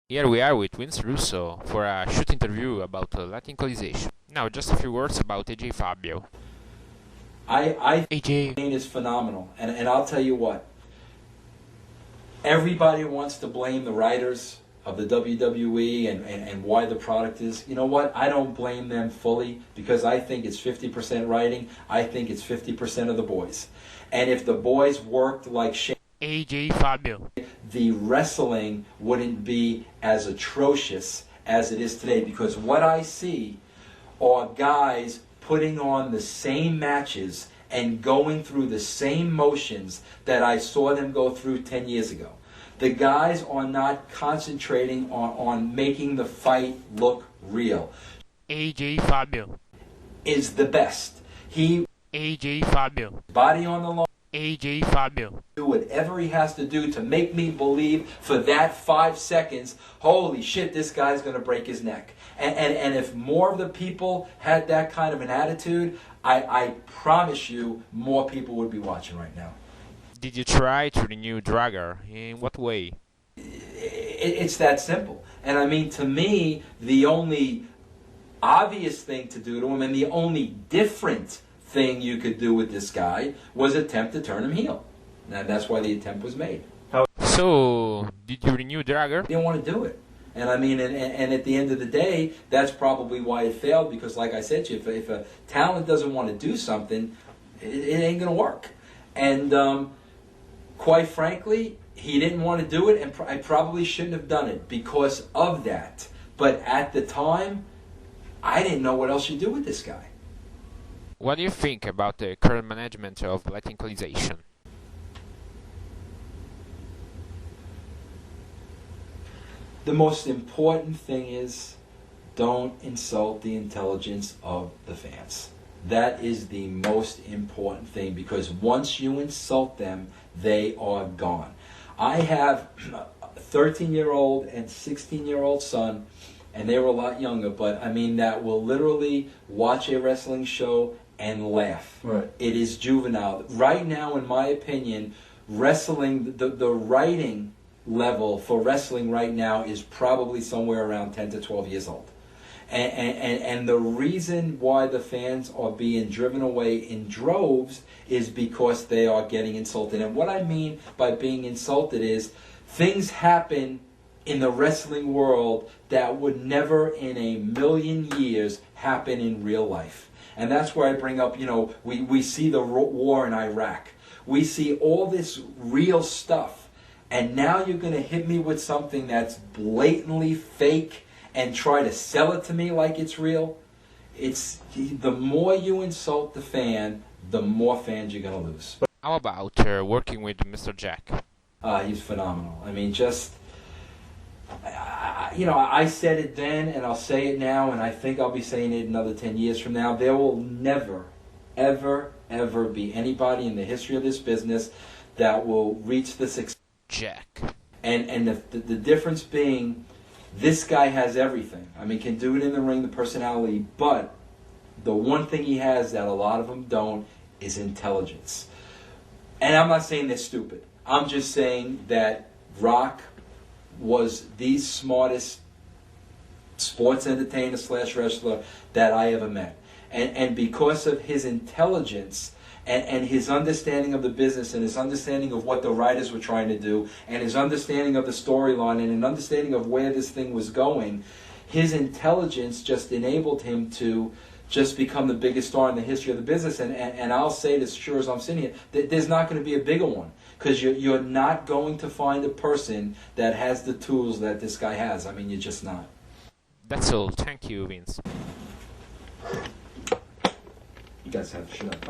Here we are with Vince Russo for a shoot interview about Lightning Coalization. Now, just a few words about AJ Fabio. I AJ, think is phenomenal, and I'll tell you what. Everybody wants to blame the writers of the WWE and why the product is. You know what? I don't blame them fully because I think it's 50% writing. I think it's 50% of the boys. And if the boys worked like Shane, AJ Fabio, the wrestling wouldn't be as atrocious as it is today, because what I see are guys putting on the same matches and going through the same motions that I saw them go through 10 years ago. The guys are not concentrating on making the fight look real. AJ Fabio, Is the best. He AJ Fabio, body on the line. AJ Fabio, Do whatever he has to do to make me believe for that 5 seconds, holy shit, this guy's going to break his neck. And if more of the people had that kind of an attitude, I promise you more people would be watching right now. Did you try to renew Dragger? In what way? It's that simple. And I mean, to me, the only obvious thing to do to him and the only different thing you could do with this guy was attempt to turn him heel. And that's why the attempt was made. So, did you renew Dragger? He didn't want to do it. And I mean, and at the end of the day, that's probably why it failed, because like I said to you, if a talent doesn't want to do something, it ain't going to work. And quite frankly, he didn't want to do it, and I probably shouldn't have done it because of that. But at the time, I didn't know what else you do with this guy. What do you think about the current management of Lightning Coalization? The most important thing is don't insult the intelligence of the fans. That is the most important thing, because once you insult them, they are gone. I have a 13-year-old and 16-year-old son, and they were a lot younger, but I mean that will literally watch a wrestling show and laugh. Right. It is juvenile. Right now, in my opinion, wrestling, the writing level for wrestling right now is probably somewhere around 10 to 12 years old. And the reason why the fans are being driven away in droves is because they are getting insulted. And what I mean by being insulted is things happen in the wrestling world that would never in a million years happen in real life. And that's where I bring up, you know, we see the war in Iraq. We see all this real stuff. And now you're going to hit me with something that's blatantly fake and try to sell it to me like it's real. It's the more you insult the fan, the more fans you're going to lose. How about working with Mr. Jack? He's phenomenal. I mean, just, you know, I said it then and I'll say it now, and I think I'll be saying it another 10 years from now. There will never, ever, ever be anybody in the history of this business that will reach the success. Jack. And the difference being, this guy has everything. I mean, can do it in the ring, the personality, but the one thing he has that a lot of them don't is intelligence. And I'm not saying they're stupid. I'm just saying that Rock was the smartest sports entertainer / wrestler that I ever met. And because of his intelligence and his understanding of the business and his understanding of what the writers were trying to do and his understanding of the storyline and an understanding of where this thing was going, his intelligence just enabled him to just become the biggest star in the history of the business. And I'll say this sure as I'm sitting here, there's not going to be a bigger one, because you're not going to find a person that has the tools that this guy has. I mean, you're just not. That's all. Thank you, Vince. You guys have shut up.